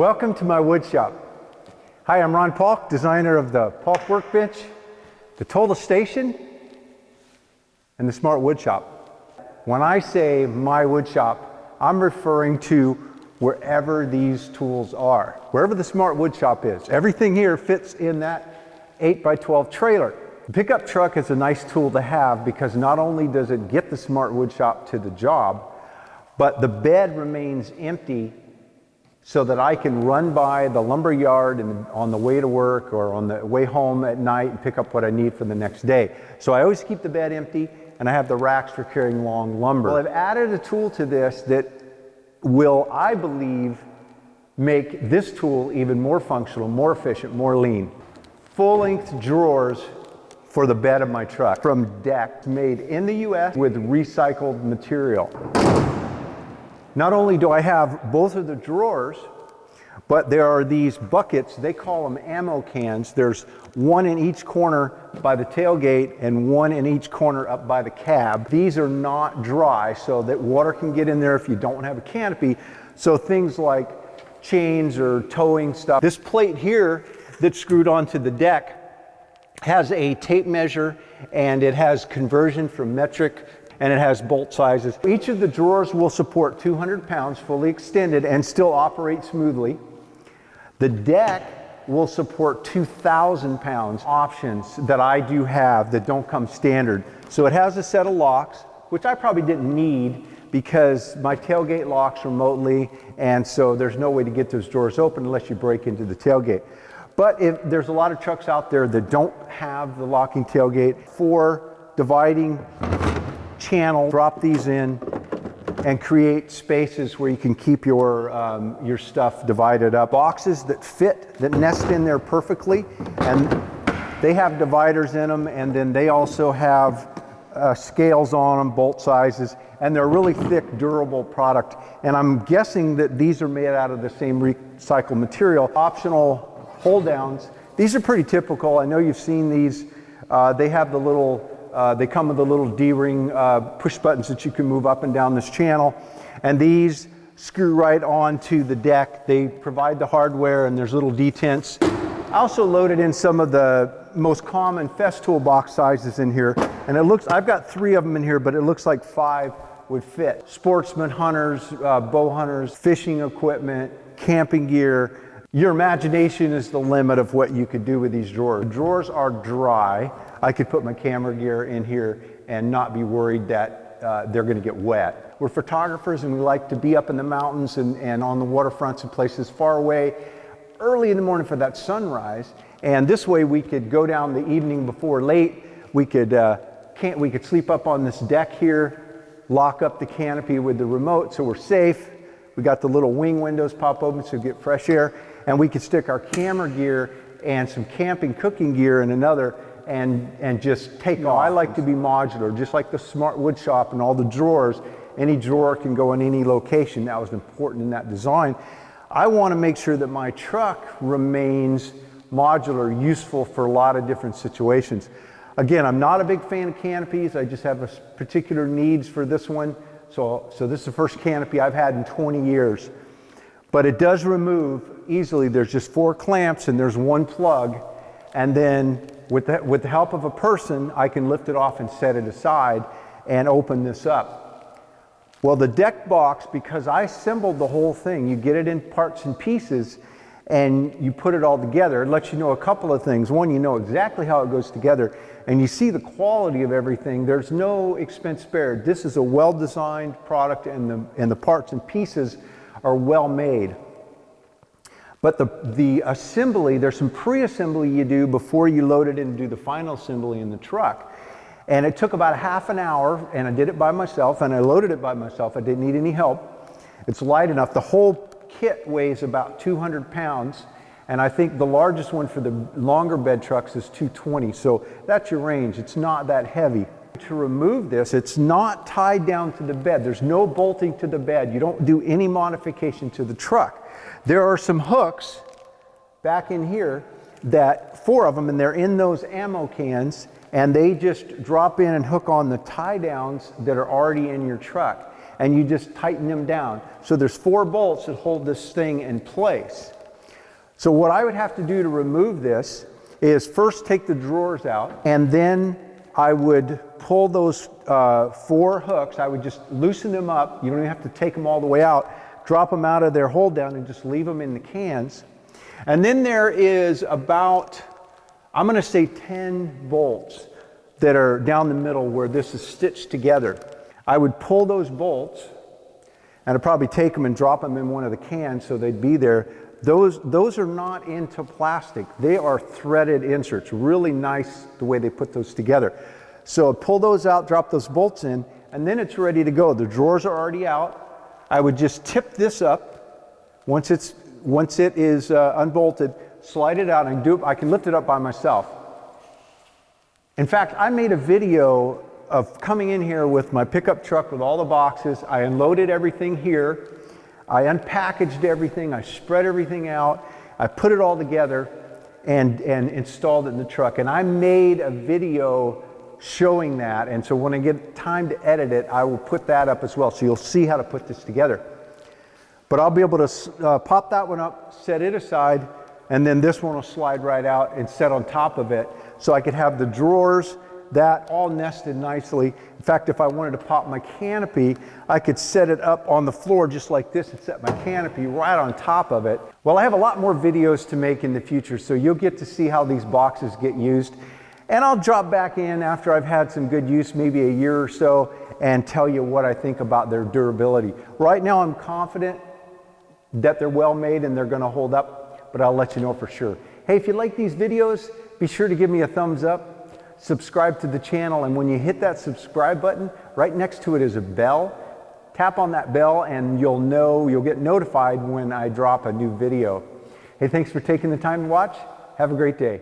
Welcome to my wood shop. Hi, I'm Ron Paulk, designer of the Paulk workbench, the Total Station, and the Smart Wood Shop. When I say my wood shop, I'm referring to wherever these tools are. Wherever the Smart Wood Shop is. Everything here fits in that 8x12 trailer. The pickup truck is a nice tool to have because not only does it get the Smart Wood Shop to the job, but the bed remains empty so that I can run by the lumber yard and on the way to work or on the way home at night and pick up what I need for the next day. So I always keep the bed empty and I have the racks for carrying long lumber. Well, I've added a tool to this that will, I believe, make this tool even more functional, more efficient, more lean. Full-length drawers for the bed of my truck from deck made in the US with recycled material. Not only do I have both of the drawers, but there are these buckets, they call them ammo cans. There's one in each corner by the tailgate and one in each corner up by the cab. These are not dry so that water can get in there if you don't have a canopy. So things like chains or towing stuff. This plate here that's screwed onto the deck has a tape measure and it has conversion from metric and it has bolt sizes. Each of the drawers will support 200 pounds fully extended and still operate smoothly. The deck will support 2,000 pounds. Options that I do have that don't come standard. So it has a set of locks, which I probably didn't need because my tailgate locks remotely, and so there's no way to get those drawers open unless you break into the tailgate. But if there's a lot of trucks out there that don't have the locking tailgate, for dividing channel, drop these in and create spaces where you can keep your stuff divided up. Boxes that fit, that nest in there perfectly, and they have dividers in them, and then they also have scales on them, bolt sizes, and they're a really thick, durable product. And I'm guessing that these are made out of the same recycled material. Optional hold downs. These are pretty typical. I know you've seen these. They have the little they come with the little D-ring push buttons that you can move up and down this channel. And these screw right onto the deck. They provide the hardware and there's little detents. I also loaded in some of the most common Festool box sizes in here. And it looks, I've got 3 of them in here, but it looks like 5 would fit. Sportsmen, hunters, bow hunters, fishing equipment, camping gear. Your imagination is the limit of what you could do with these drawers. The drawers are dry. I could put my camera gear in here and not be worried that they're going to get wet. We're photographers and we like to be up in the mountains and on the waterfronts and places far away early in the morning for that sunrise. And this way we could go down the evening before late. We could sleep up on this deck here, lock up the canopy with the remote so we're safe. We got the little wing windows pop open so we get fresh air. And we could stick our camera gear and some camping cooking gear in another and just take off. I like to be modular, just like the Smart Wood Shop and all the drawers. Any drawer can go in any location. That was important in that design. I want to make sure that my truck remains modular, useful for a lot of different situations. Again, I'm not a big fan of canopies. I just have a particular needs for this one. So this is the first canopy I've had in 20 years. But it does remove easily. There's just 4 clamps and there's 1 plug. And then with the help of a person, I can lift it off and set it aside and open this up. Well, the deck box, because I assembled the whole thing, you get it in parts and pieces and you put it all together. It lets you know a couple of things. One, you know exactly how it goes together and you see the quality of everything. There's no expense spared. This is a well-designed product and the parts and pieces are well made. But the assembly, there's some pre-assembly you do before you load it in and do the final assembly in the truck. And it took about half an hour and I did it by myself and I loaded it by myself. I didn't need any help. It's light enough. The whole kit weighs about 200 pounds. And I think the largest one for the longer bed trucks is 220. So that's your range. It's not that heavy. To remove this, it's not tied down to the bed. There's no bolting to the bed. You don't do any modification to the truck. There are some hooks back in here, 4 of them, and they're in those ammo cans, and they just drop in and hook on the tie downs that are already in your truck. and you just tighten them down. So there's 4 bolts that hold this thing in place. So what I would have to do to remove this is first take the drawers out, and then I would pull those 4 hooks. I would just loosen them up. You don't even have to take them all the way out. Drop them out of their hold down and just leave them in the cans. And then there is about, I'm going to say 10 bolts that are down the middle where this is stitched together. I would pull those bolts, and I'd probably take them and drop them in one of the cans so they'd be there. Those are not into plastic. They are threaded inserts. Really nice the way they put those together. So I'd pull those out, drop those bolts in, and then it's ready to go. The drawers are already out. I would just tip this up. Once it is unbolted, slide it out, and I can lift it up by myself. In fact, I made a video of coming in here with my pickup truck with all the boxes. I unloaded everything here. I unpackaged everything, I spread everything out, I put it all together and installed it in the truck. And I made a video showing that, and so when I get time to edit it, I will put that up as well, so you'll see how to put this together. But I'll be able to pop that one up, set it aside, and then this one will slide right out and set on top of it, so I could have the drawers, that all nested nicely. In fact, if I wanted to pop my canopy, I could set it up on the floor just like this and set my canopy right on top of it. Well, I have a lot more videos to make in the future, so you'll get to see how these boxes get used. And I'll drop back in after I've had some good use, maybe a year or so, and tell you what I think about their durability. Right now, I'm confident that they're well made and they're gonna hold up, but I'll let you know for sure. Hey, if you like these videos, be sure to give me a thumbs up. Subscribe to the channel, and when you hit that subscribe button, right next to it is a bell. Tap on that bell and you'll get notified when I drop a new video. Hey, thanks for taking the time to watch. Have a great day.